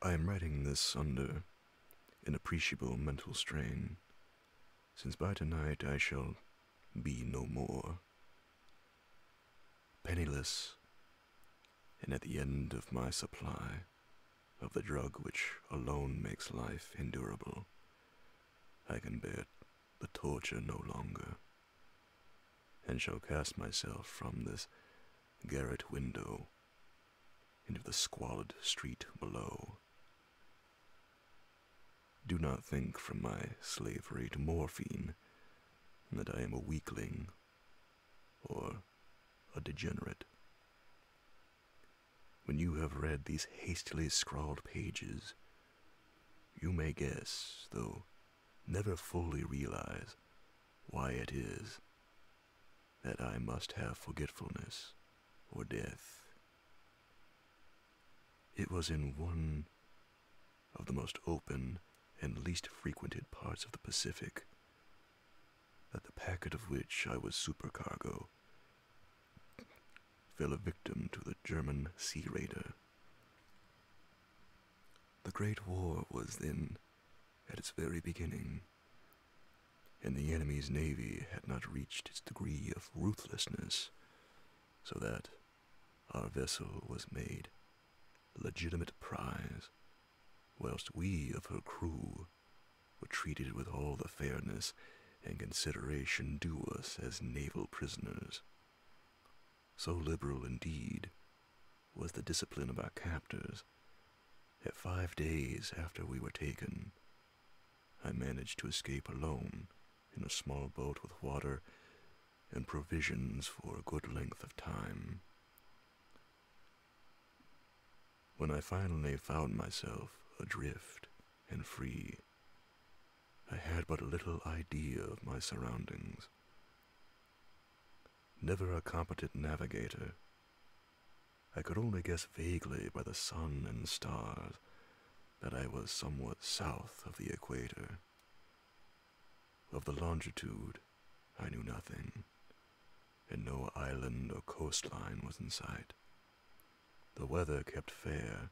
I am writing this under an appreciable mental strain, since by tonight I shall be no more. Penniless, and at the end of my supply of the drug which alone makes life endurable, I can bear the torture no longer, and shall cast myself from this garret window into the squalid street below. Do not think from my slavery to morphine that I am a weakling or a degenerate. When you have read these hastily scrawled pages, you may guess, though never fully realize, why it is that I must have forgetfulness or death. It was in one of the most open and least frequented parts of the Pacific that the packet of which I was supercargo fell a victim to the German sea raider. The Great War was then at its very beginning, and the enemy's navy had not reached its degree of ruthlessness, so that our vessel was made legitimate prize, whilst we of her crew were treated with all the fairness and consideration due us as naval prisoners. So liberal, indeed, was the discipline of our captors, that 5 days after we were taken, I managed to escape alone in a small boat with water and provisions for a good length of time. When I finally found myself adrift and free, I had but little idea of my surroundings. Never a competent navigator, I could only guess vaguely by the sun and stars that I was somewhat south of the equator. Of the longitude, I knew nothing, and no island or coastline was in sight. The weather kept fair,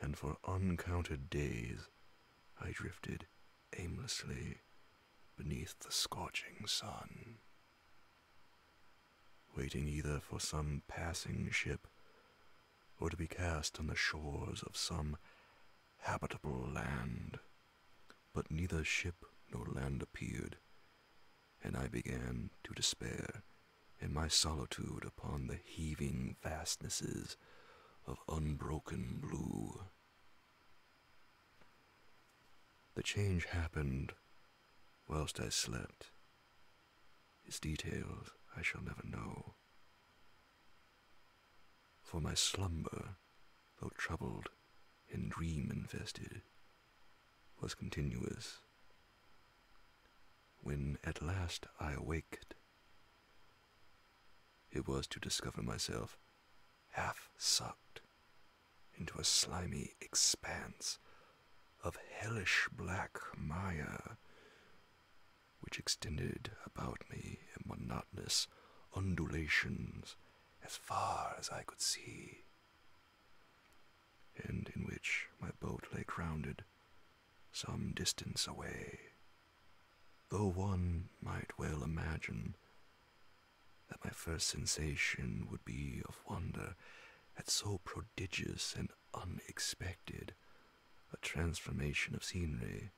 and for uncounted days I drifted aimlessly beneath the scorching sun, waiting either for some passing ship or to be cast on the shores of some habitable land. But neither ship nor land appeared, and I began to despair in my solitude upon the heaving vastnesses of unbroken blue. The change happened whilst I slept. Its details I shall never know, for my slumber, though troubled and dream-infested, was continuous. When at last I awaked, it was to discover myself half sucked into a slimy expanse of hellish black mire, which extended about me in monotonous undulations as far as I could see, and in which my boat lay grounded some distance away, though one might well imagine that my first sensation would be of wonder at so prodigious and unexpected a transformation of scenery.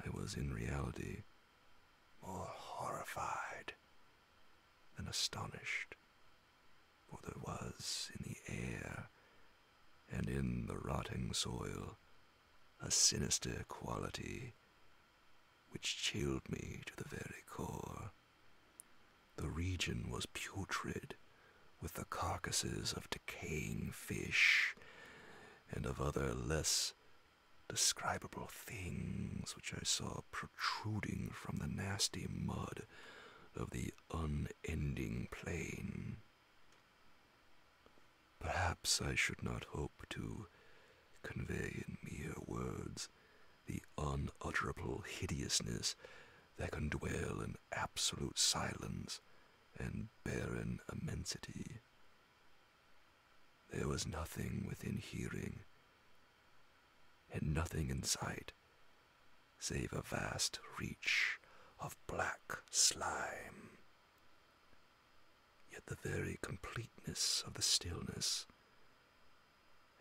I was in reality more horrified than astonished, for there was in the air and in the rotting soil a sinister quality which chilled me to the very core. The region was putrid with the carcasses of decaying fish and of other less describable things which I saw protruding from the nasty mud of the unending plain. Perhaps I should not hope to convey in mere words the unutterable hideousness that can dwell in absolute silence and barren immensity. There was nothing within hearing and nothing in sight save a vast reach of black slime. Yet the very completeness of the stillness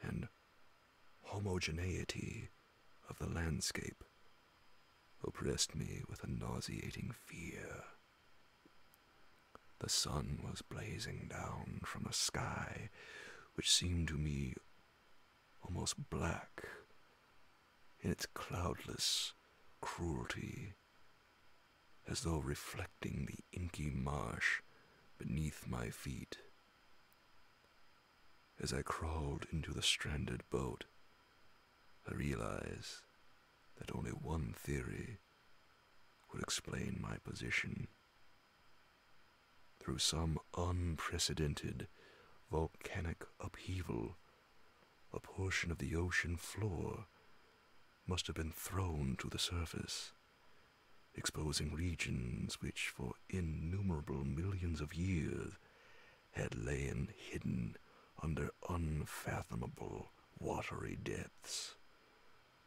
and homogeneity of the landscape oppressed me with a nauseating fear. The sun was blazing down from a sky which seemed to me almost black in its cloudless cruelty, as though reflecting the inky marsh beneath my feet. As I crawled into the stranded boat, I realized that only one theory would explain my position. Through some unprecedented volcanic upheaval, a portion of the ocean floor must have been thrown to the surface, exposing regions which for innumerable millions of years had lain hidden under unfathomable watery depths.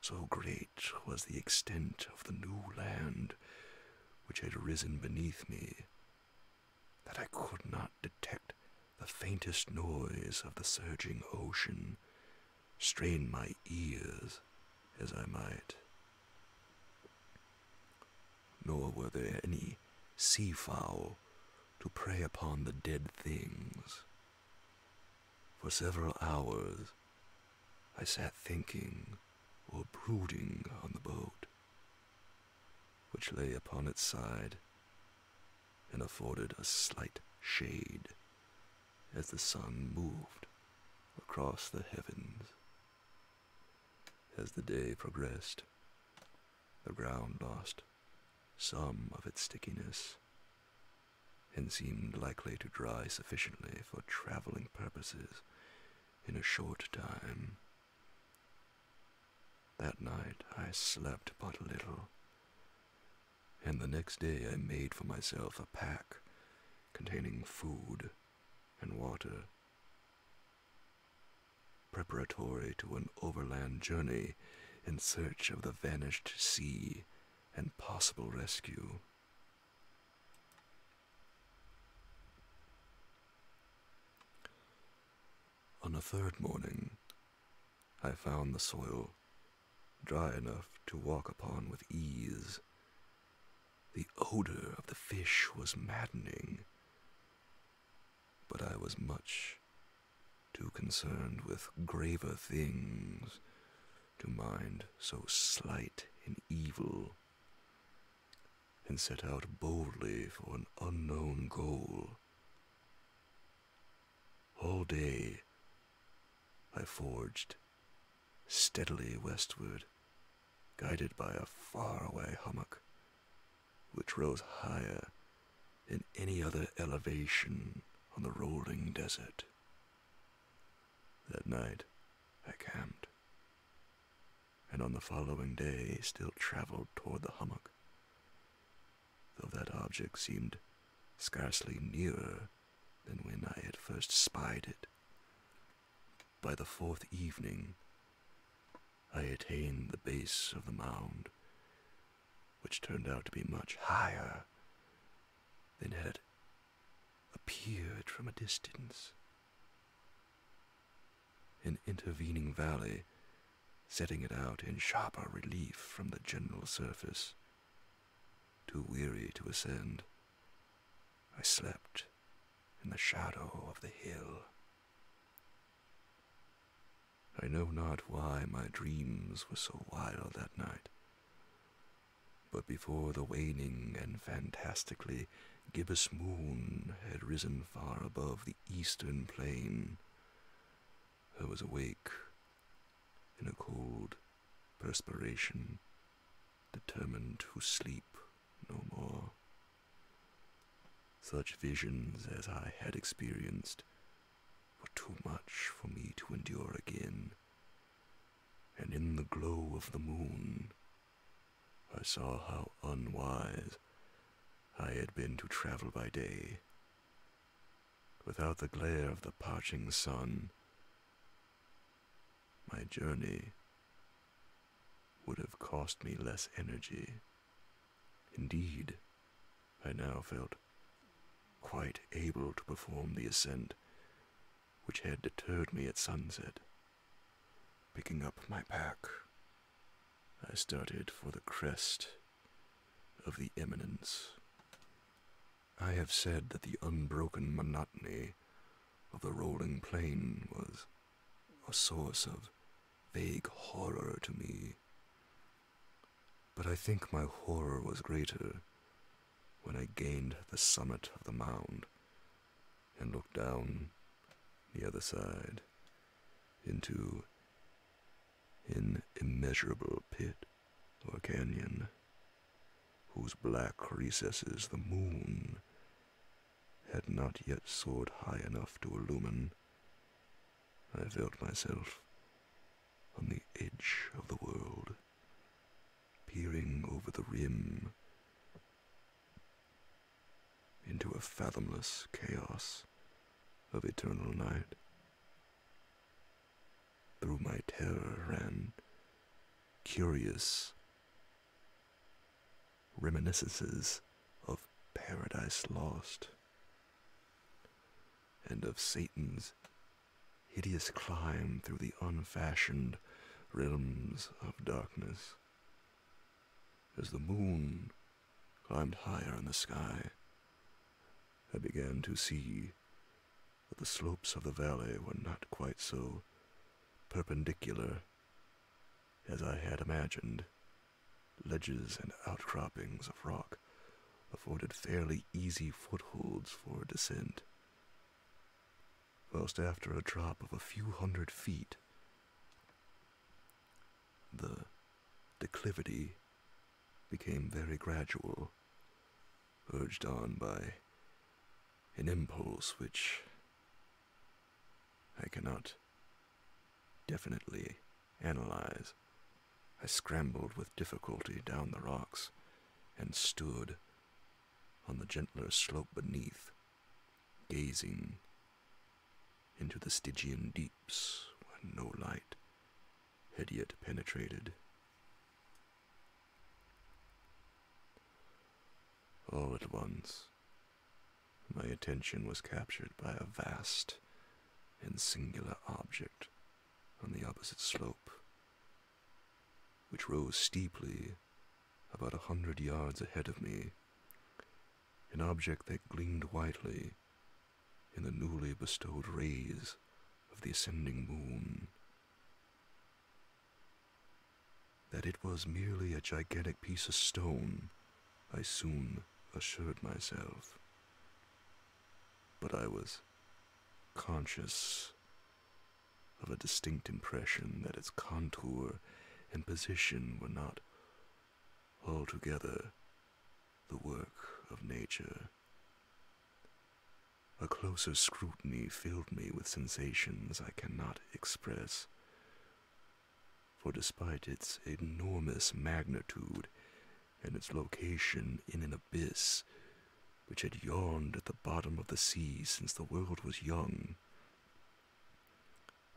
So great was the extent of the new land which had risen beneath me that I could not detect the faintest noise of the surging ocean, strain my ears as I might. Nor were there any seafowl to prey upon the dead things. For several hours I sat thinking or brooding on the boat, which lay upon its side and afforded a slight shade as the sun moved across the heavens. As the day progressed, the ground lost some of its stickiness and seemed likely to dry sufficiently for traveling purposes in a short time. That night I slept but little, and the next day I made for myself a pack containing food and water, preparatory to an overland journey in search of the vanished sea and possible rescue. On the third morning, I found the soil dry enough to walk upon with ease. The odor of the fish was maddening, but I was much too concerned with graver things to mind so slight an evil, and set out boldly for an unknown goal. All day I forged steadily westward, guided by a faraway hummock which rose higher than any other elevation on the rolling desert. That night I camped, and on the following day still traveled toward the hummock, though that object seemed scarcely nearer than when I had first spied it. By the fourth evening, I attained the base of the mound, which turned out to be much higher than had appeared from a distance. An intervening valley, setting it out in sharper relief from the general surface. Too weary to ascend, I slept in the shadow of the hill. I know not why my dreams were so wild that night, but before the waning and fantastically gibbous moon had risen far above the eastern plain, I was awake in a cold perspiration, determined to sleep no more. Such visions as I had experienced were too much for me to endure again, and in the glow of the moon I saw how unwise I had been to travel by day. Without the glare of the parching sun, my journey would have cost me less energy. Indeed, I now felt quite able to perform the ascent which had deterred me at sunset. Picking up my pack, I started for the crest of the eminence. I have said that the unbroken monotony of the rolling plain was a source of vague horror to me. But I think my horror was greater when I gained the summit of the mound and looked down the other side into an immeasurable pit or canyon whose black recesses the moon had not yet soared high enough to illumine. I felt myself on the edge of the world, peering over the rim into a fathomless chaos of eternal night. Through my terror ran curious reminiscences of Paradise Lost and of Satan's hideous climb through the unfashioned realms of darkness. As the moon climbed higher in the sky, I began to see that the slopes of the valley were not quite so perpendicular as I had imagined. Ledges and outcroppings of rock afforded fairly easy footholds for descent, whilst after a drop of a few hundred feet, the declivity became very gradual, urged on by an impulse which I cannot definitely analyze. I scrambled with difficulty down the rocks and stood on the gentler slope beneath, gazing into the Stygian deeps where no light had yet penetrated. All at once, my attention was captured by a vast and singular object on the opposite slope, which rose steeply about 100 yards ahead of me, an object that gleamed whitely in the newly bestowed rays of the ascending moon. That it was merely a gigantic piece of stone, I soon assured myself, but I was conscious of a distinct impression that its contour and position were not altogether the work of nature. A closer scrutiny filled me with sensations I cannot express, for despite its enormous magnitude and its location in an abyss which had yawned at the bottom of the sea since the world was young,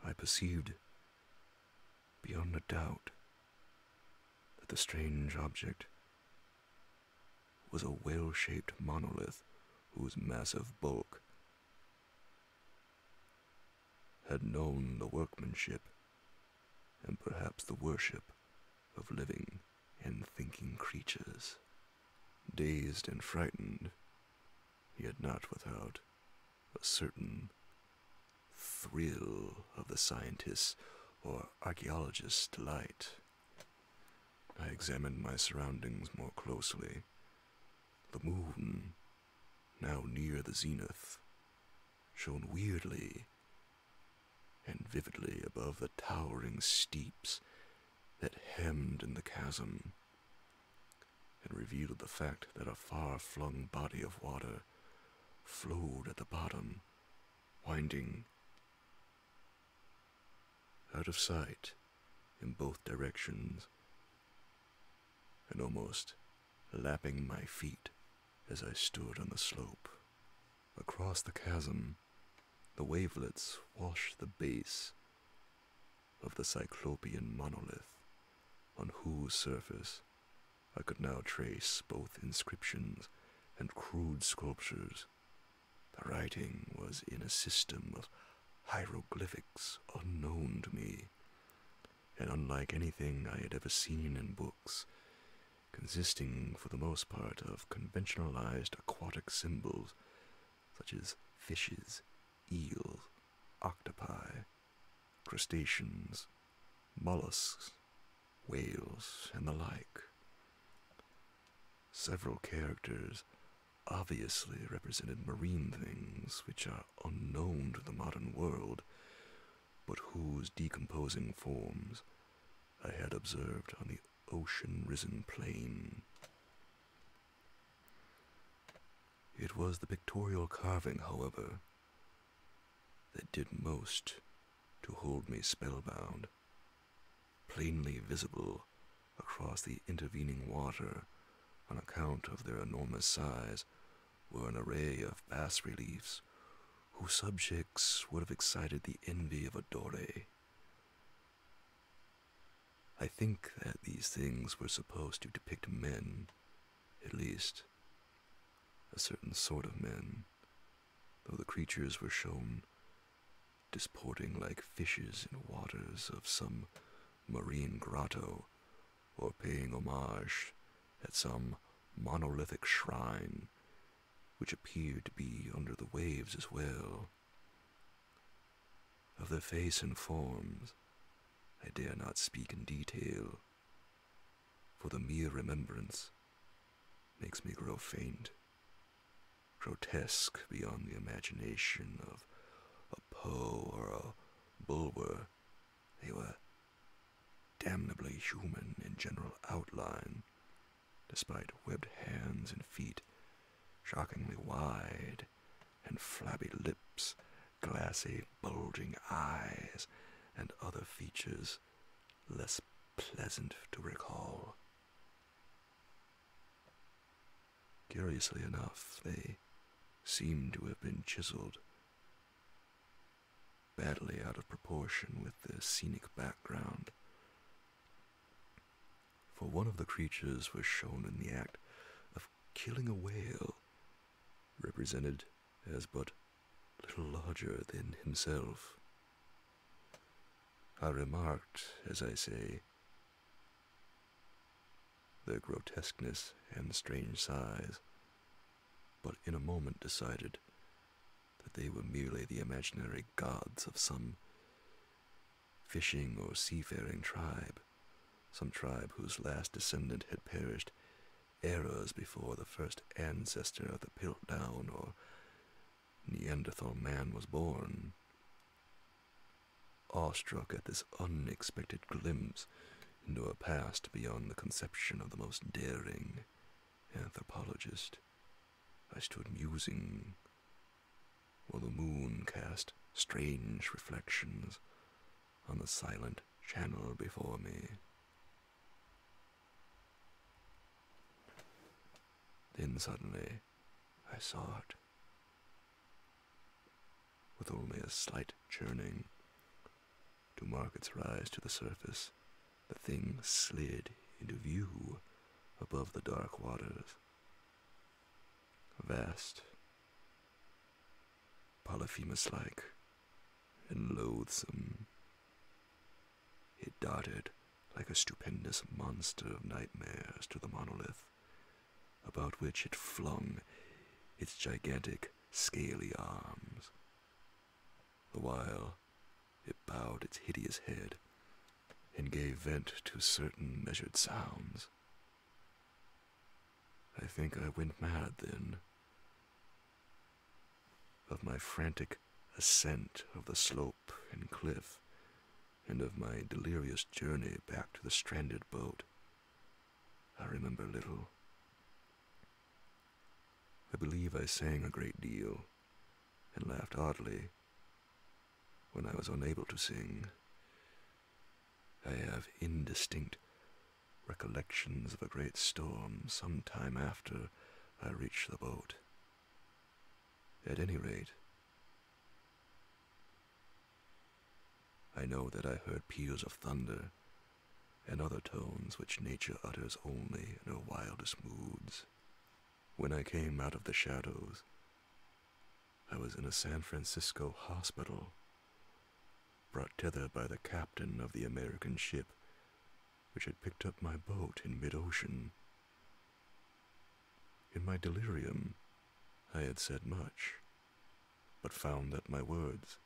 I perceived beyond a doubt that the strange object was a well-shaped monolith whose massive bulk had known the workmanship and perhaps the worship of living and thinking creatures. Dazed and frightened, yet not without a certain thrill of the scientist's or archaeologist's delight, I examined my surroundings more closely. The moon, now near the zenith, shone weirdly and vividly above the towering steeps that hemmed in the chasm, and revealed the fact that a far-flung body of water flowed at the bottom, winding out of sight in both directions, and almost lapping my feet as I stood on the slope. Across the chasm, the wavelets washed the base of the cyclopean monolith, on whose surface I could now trace both inscriptions and crude sculptures. The writing was in a system of hieroglyphics unknown to me, and unlike anything I had ever seen in books, consisting for the most part of conventionalized aquatic symbols such as fishes, eels, octopi, crustaceans, mollusks, whales, and the like. Several characters obviously represented marine things which are unknown to the modern world, but whose decomposing forms I had observed on the ocean-risen plain. It was the pictorial carving, however, that did most to hold me spellbound. Plainly visible across the intervening water on account of their enormous size were an array of bas-reliefs whose subjects would have excited the envy of a Doré. I think that these things were supposed to depict men, at least a certain sort of men, though the creatures were shown disporting like fishes in waters of some marine grotto, or paying homage at some monolithic shrine which appeared to be under the waves as well. Of their face and forms I dare not speak in detail, for the mere remembrance makes me grow faint, grotesque beyond the imagination of a Poe or a Bulwer. They were damnably human in general outline, despite webbed hands and feet, shockingly wide, and flabby lips, glassy, bulging eyes, and other features less pleasant to recall. Curiously enough, they seemed to have been chiseled badly out of proportion with the scenic background, for one of the creatures was shown in the act of killing a whale, represented as but little larger than himself. I remarked, as I say, their grotesqueness and strange size, but in a moment decided that they were merely the imaginary gods of some fishing or seafaring tribe, some tribe whose last descendant had perished eras before the first ancestor of the Piltdown or Neanderthal man was born. Awestruck at this unexpected glimpse into a past beyond the conception of the most daring anthropologist, I stood musing, while the moon cast strange reflections on the silent channel before me. Then suddenly I saw it. With only a slight churning to mark its rise to the surface, the thing slid into view above the dark waters. Vast, Polyphemus-like, and loathsome, it darted like a stupendous monster of nightmares to the monolith, about which it flung its gigantic, scaly arms, the while it bowed its hideous head and gave vent to certain measured sounds. I think I went mad then, of my frantic ascent of the slope and cliff, and of my delirious journey back to the stranded boat. I remember little. I believe I sang a great deal, and laughed oddly when I was unable to sing. I have indistinct recollections of a great storm some time after I reached the boat. At any rate, I know that I heard peals of thunder and other tones which nature utters only in her wildest moods. When I came out of the shadows, I was in a San Francisco hospital, brought thither by the captain of the American ship which had picked up my boat in mid-ocean. In my delirium, I had said much, but found that my words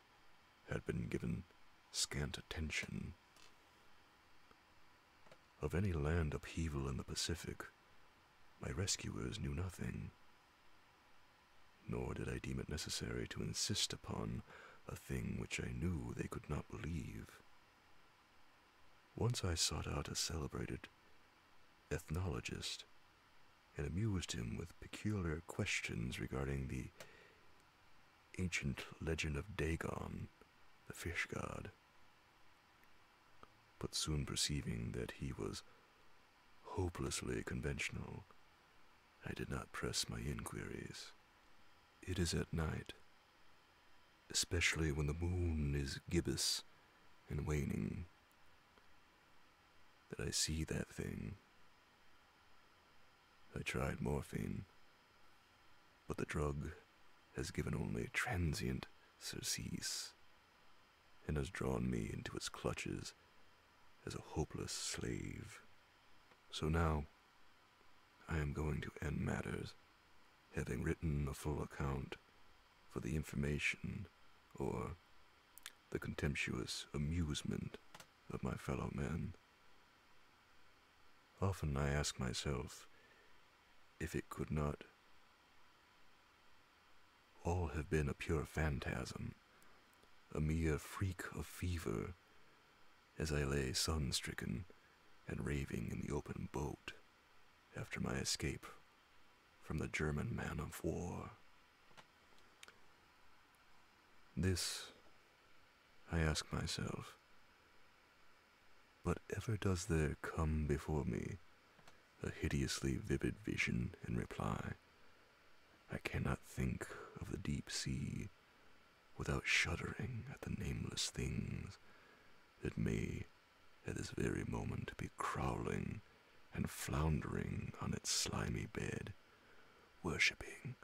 had been given scant attention. Of any land upheaval in the Pacific, my rescuers knew nothing, nor did I deem it necessary to insist upon a thing which I knew they could not believe. Once I sought out a celebrated ethnologist and amused him with peculiar questions regarding the ancient legend of Dagon, the fish god. But soon perceiving that he was hopelessly conventional, I did not press my inquiries. It is at night, especially when the moon is gibbous and waning, that I see that thing. I tried morphine, but the drug has given only transient surcease and has drawn me into its clutches as a hopeless slave. So now, I am going to end matters, having written a full account for the information or the contemptuous amusement of my fellow men. Often I ask myself if it could not all have been a pure phantasm, a mere freak of fever, as I lay sun-stricken and raving in the open boat after my escape from the German man-of-war. This, I ask myself, but ever does there come before me a hideously vivid vision in reply? I cannot think of the deep sea without shuddering at the nameless things that may at this very moment be crawling and floundering on its slimy bed, worshipping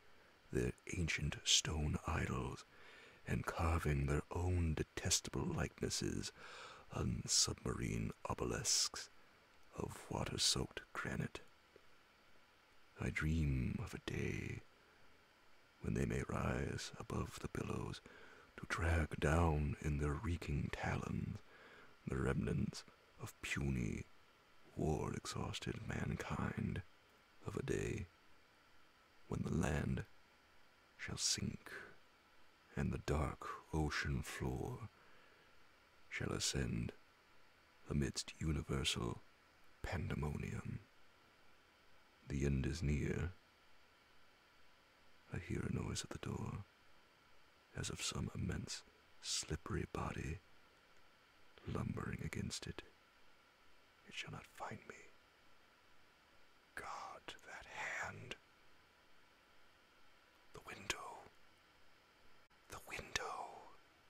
their ancient stone idols and carving their own detestable likenesses on submarine obelisks of water-soaked granite. I dream of a day when they may rise above the billows to drag down in their reeking talons the remnants of puny, war-exhausted mankind, of a day when the land shall sink and the dark ocean floor shall ascend amidst universal pandemonium. The end is near. I hear a noise at the door, as of some immense, slippery body lumbering against it. It shall not find me.